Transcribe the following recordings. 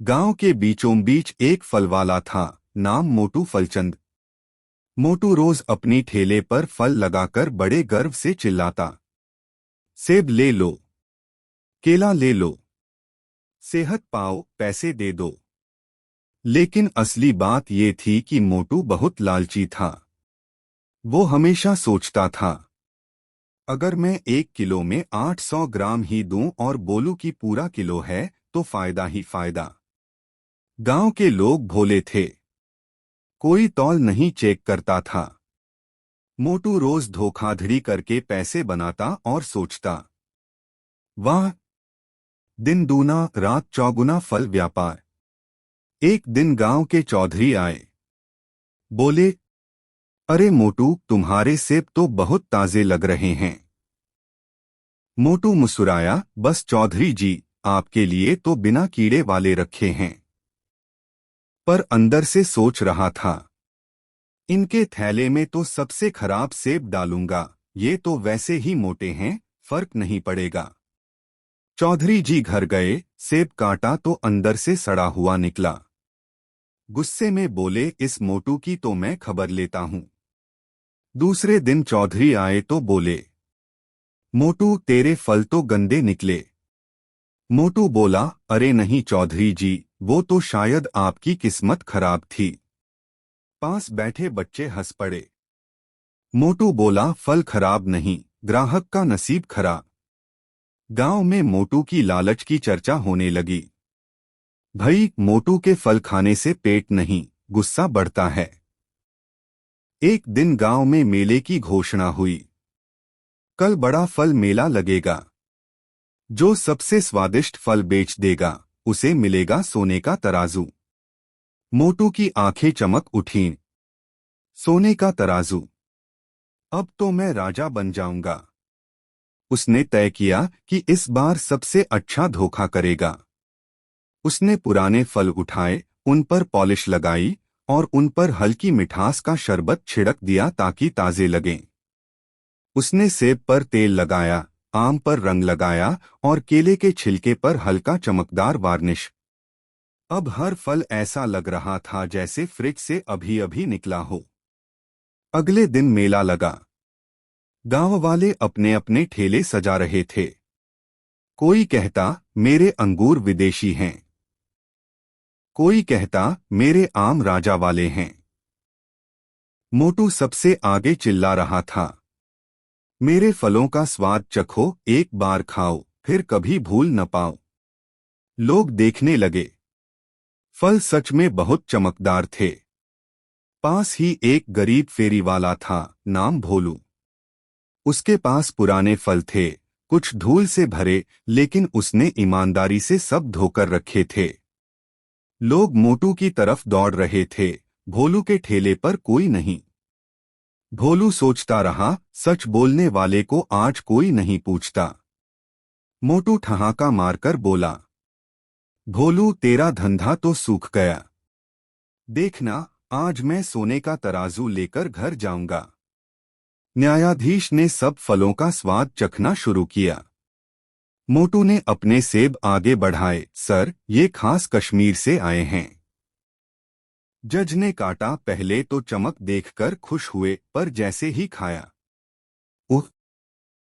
गांव के बीचों बीच एक फल वाला था, नाम मोटू फलचंद। मोटू रोज अपनी ठेले पर फल लगाकर बड़े गर्व से चिल्लाता, सेब ले लो, केला ले लो, सेहत पाओ, पैसे दे दो। लेकिन असली बात ये थी कि मोटू बहुत लालची था। वो हमेशा सोचता था, अगर मैं 1 किलो में 800 ग्राम ही दूं और बोलूं कि पूरा किलो है तो फायदा ही फायदा। गांव के लोग भोले थे, कोई तौल नहीं चेक करता था। मोटू रोज धोखाधड़ी करके पैसे बनाता और सोचता, वाह, दिन दूना रात चौगुना फल व्यापार। एक दिन गांव के चौधरी आए, बोले, अरे मोटू, तुम्हारे सेब तो बहुत ताजे लग रहे हैं। मोटू मुस्कुराया, बस चौधरी जी, आपके लिए तो बिना कीड़े वाले रखे हैं। पर अंदर से सोच रहा था, इनके थैले में तो सबसे खराब सेब डालूंगा, ये तो वैसे ही मोटे हैं, फर्क नहीं पड़ेगा। चौधरी जी घर गए, सेब काटा तो अंदर से सड़ा हुआ निकला। गुस्से में बोले, इस मोटू की तो मैं खबर लेता हूं। दूसरे दिन चौधरी आए तो बोले, मोटू, तेरे फल तो गंदे निकले। मोटू बोला, अरे नहीं चौधरी जी, वो तो शायद आपकी किस्मत खराब थी। पास बैठे बच्चे हंस पड़े। मोटू बोला, फल खराब नहीं, ग्राहक का नसीब खराब। गांव में मोटू की लालच की चर्चा होने लगी। भाई, मोटू के फल खाने से पेट नहीं, गुस्सा बढ़ता है। एक दिन गांव में मेले की घोषणा हुई, कल बड़ा फल मेला लगेगा। जो सबसे स्वादिष्ट फल बेच देगा, उसे मिलेगा सोने का तराजू। मोटू की आंखें चमक उठीं। सोने का तराजू, अब तो मैं राजा बन जाऊंगा। उसने तय किया कि इस बार सबसे अच्छा धोखा करेगा। उसने पुराने फल उठाए, उन पर पॉलिश लगाई और उन पर हल्की मिठास का शरबत छिड़क दिया ताकि ताजे लगें। उसने सेब पर तेल लगाया, आम पर रंग लगाया और केले के छिलके पर हल्का चमकदार वार्निश। अब हर फल ऐसा लग रहा था जैसे फ्रिज से अभी अभी निकला हो। अगले दिन मेला लगा। गांव वाले अपने अपने ठेले सजा रहे थे। कोई कहता, मेरे अंगूर विदेशी हैं। कोई कहता, मेरे आम राजा वाले हैं। मोटू सबसे आगे चिल्ला रहा था, मेरे फलों का स्वाद चखो, एक बार खाओ, फिर कभी भूल न पाओ। लोग देखने लगे। फल सच में बहुत चमकदार थे। पास ही एक गरीब फेरी वाला था, नाम भोलू। उसके पास पुराने फल थे, कुछ धूल से भरे, लेकिन उसने ईमानदारी से सब धोकर रखे थे। लोग मोटू की तरफ दौड़ रहे थे, भोलू के ठेले पर कोई नहीं। भोलू सोचता रहा, सच बोलने वाले को आज कोई नहीं पूछता। मोटू ठहाका मारकर बोला, भोलू, तेरा धंधा तो सूख गया। देखना, आज मैं सोने का तराजू लेकर घर जाऊंगा। न्यायाधीश ने सब फलों का स्वाद चखना शुरू किया। मोटू ने अपने सेब आगे बढ़ाए, सर, ये खास कश्मीर से आए हैं। जज ने काटा, पहले तो चमक देखकर खुश हुए, पर जैसे ही खाया, उह,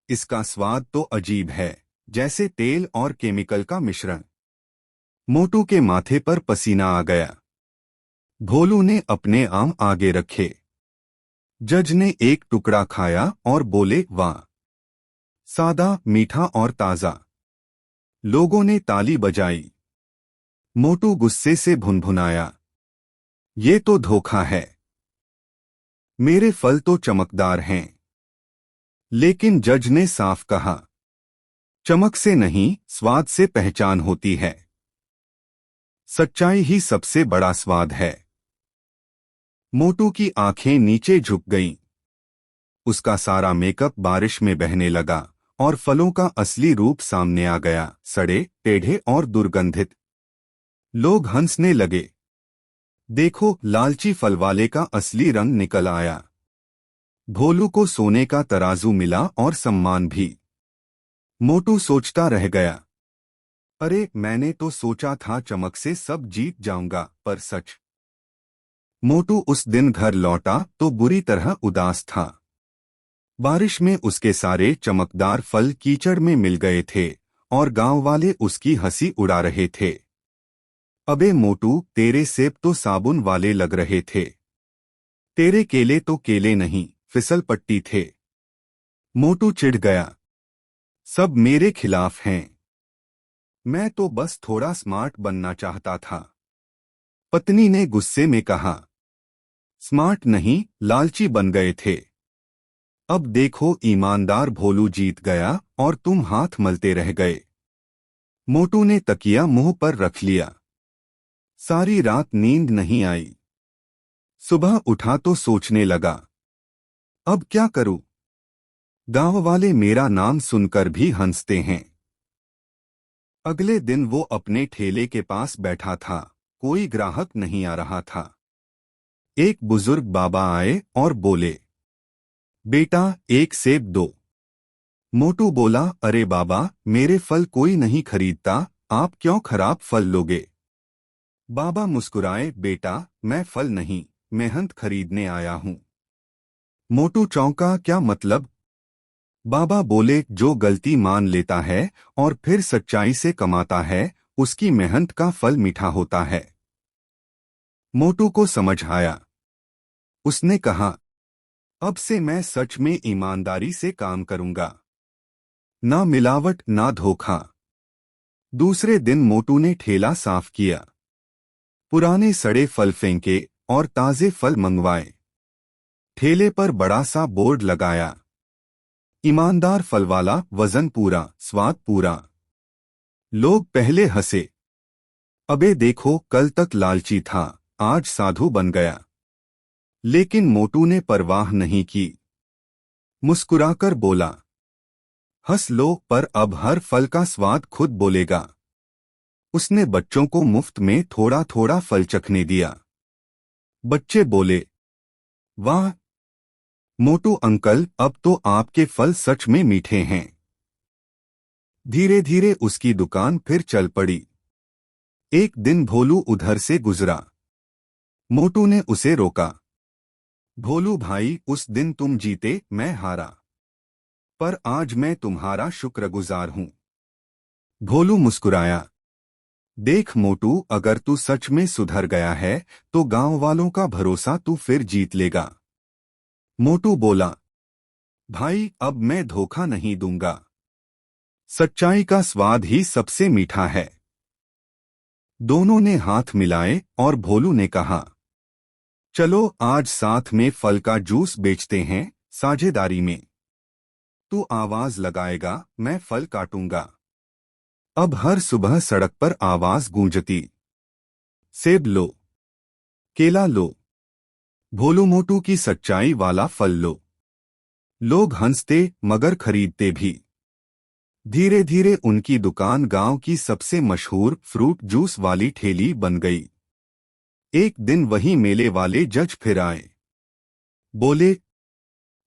इसका स्वाद तो अजीब है, जैसे तेल और केमिकल का मिश्रण। मोटू के माथे पर पसीना आ गया। भोलू ने अपने आम आगे रखे। जज ने एक टुकड़ा खाया और बोले, वाह, सादा, मीठा और ताजा। लोगों ने ताली बजाई। मोटू गुस्से से भुनभुनाया, ये तो धोखा है। मेरे फल तो चमकदार हैं। लेकिन जज ने साफ कहा, चमक से नहीं, स्वाद से पहचान होती है। सच्चाई ही सबसे बड़ा स्वाद है। मोटू की आंखें नीचे झुक गईं। उसका सारा मेकअप बारिश में बहने लगा और फलों का असली रूप सामने आ गया, सड़े, टेढ़े और दुर्गंधित। लोग हंसने लगे। देखो, लालची फल वाले का असली रंग निकल आया। भोलू को सोने का तराजू मिला और सम्मान भी। मोटू सोचता रह गया, अरे मैंने तो सोचा था चमक से सब जीत जाऊंगा, पर सच। मोटू उस दिन घर लौटा तो बुरी तरह उदास था। बारिश में उसके सारे चमकदार फल कीचड़ में मिल गए थे और गांव वाले उसकी हंसी उड़ा रहे थे। अबे मोटू, तेरे सेब तो साबुन वाले लग रहे थे। तेरे केले तो केले नहीं, फिसल पट्टी थे। मोटू चिढ़ गया। सब मेरे खिलाफ हैं। मैं तो बस थोड़ा स्मार्ट बनना चाहता था। पत्नी ने गुस्से में कहा। स्मार्ट नहीं, लालची बन गए थे। अब देखो, ईमानदार भोलू जीत गया और तुम हाथ मलते रह गए। मोटू ने तकिया मुंह पर रख लिया। सारी रात नींद नहीं आई। सुबह उठा तो सोचने लगा, अब क्या करूं? गांव वाले मेरा नाम सुनकर भी हंसते हैं। अगले दिन वो अपने ठेले के पास बैठा था। कोई ग्राहक नहीं आ रहा था। एक बुजुर्ग बाबा आए और बोले, बेटा, एक सेब दो। मोटू बोला, अरे बाबा, मेरे फल कोई नहीं खरीदता, आप क्यों खराब फल लोगे? बाबा मुस्कुराए, बेटा, मैं फल नहीं, मेहनत खरीदने आया हूं। मोटू चौंका, क्या मतलब? बाबा बोले, जो गलती मान लेता है और फिर सच्चाई से कमाता है, उसकी मेहनत का फल मीठा होता है। मोटू को समझ आया। उसने कहा, अब से मैं सच में ईमानदारी से काम करूंगा। ना मिलावट, ना धोखा। दूसरे दिन मोटू ने ठेला साफ किया। पुराने सड़े फल फेंके और ताजे फल मंगवाए। ठेले पर बड़ा सा बोर्ड लगाया, ईमानदार फलवाला, वजन पूरा, स्वाद पूरा। लोग पहले हंसे। अबे देखो, कल तक लालची था, आज साधु बन गया। लेकिन मोटू ने परवाह नहीं की। मुस्कुराकर बोला, हंस लो, पर अब हर फल का स्वाद खुद बोलेगा। उसने बच्चों को मुफ्त में थोड़ा थोड़ा फल चखने दिया। बच्चे बोले, वाह मोटू अंकल, अब तो आपके फल सच में मीठे हैं। धीरे धीरे उसकी दुकान फिर चल पड़ी। एक दिन भोलू उधर से गुजरा। मोटू ने उसे रोका। भोलू भाई, उस दिन तुम जीते, मैं हारा। पर आज मैं तुम्हारा शुक्रगुजार हूं। भोलू मुस्कुराया। देख मोटू, अगर तू सच में सुधर गया है तो गांव वालों का भरोसा तू फिर जीत लेगा। मोटू बोला, भाई, अब मैं धोखा नहीं दूंगा। सच्चाई का स्वाद ही सबसे मीठा है। दोनों ने हाथ मिलाए और भोलू ने कहा, चलो आज साथ में फल का जूस बेचते हैं, साझेदारी में। तू आवाज लगाएगा, मैं फल काटूंगा। अब हर सुबह सड़क पर आवाज गूंजती, सेब लो, केला लो, भोलू मोटू की सच्चाई वाला फल लो। लोग हंसते मगर खरीदते भी। धीरे धीरे उनकी दुकान गांव की सबसे मशहूर फ्रूट जूस वाली ठेली बन गई। एक दिन वही मेले वाले जज फिर आए। बोले,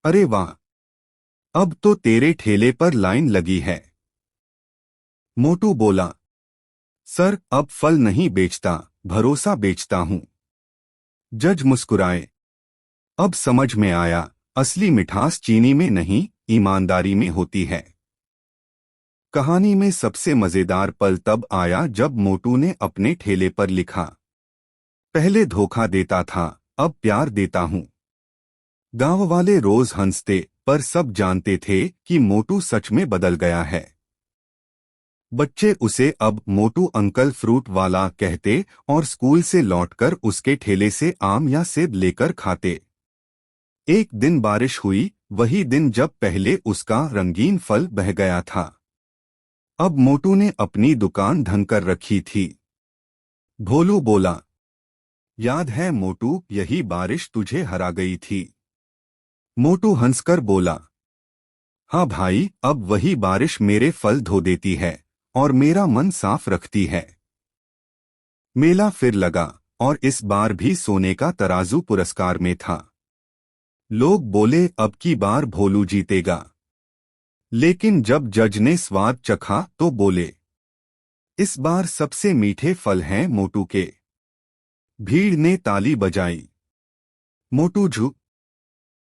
अरे वाह, अब तो तेरे ठेले पर लाइन लगी है। मोटू बोला, सर, अब फल नहीं बेचता, भरोसा बेचता हूं। जज मुस्कुराए। अब समझ में आया, असली मिठास चीनी में नहीं, ईमानदारी में होती है। कहानी में सबसे मजेदार पल तब आया जब मोटू ने अपने ठेले पर लिखा, पहले धोखा देता था, अब प्यार देता हूं। गांव वाले रोज हंसते, पर सब जानते थे कि मोटू सच में बदल गया है। बच्चे उसे अब मोटू अंकल फ्रूट वाला कहते और स्कूल से लौटकर उसके ठेले से आम या सेब लेकर खाते। एक दिन बारिश हुई, वही दिन जब पहले उसका रंगीन फल बह गया था। अब मोटू ने अपनी दुकान ढंग कर रखी थी। भोलू बोला, याद है मोटू, यही बारिश तुझे हरा गई थी। मोटू हंसकर बोला, हाँ भाई, अब वही बारिश मेरे फल धो देती है और मेरा मन साफ रखती है। मेला फिर लगा और इस बार भी सोने का तराजू पुरस्कार में था। लोग बोले, अब की बार भोलू जीतेगा। लेकिन जब जज ने स्वाद चखा तो बोले, इस बार सबसे मीठे फल हैं मोटू के। भीड़ ने ताली बजाई। मोटू झुक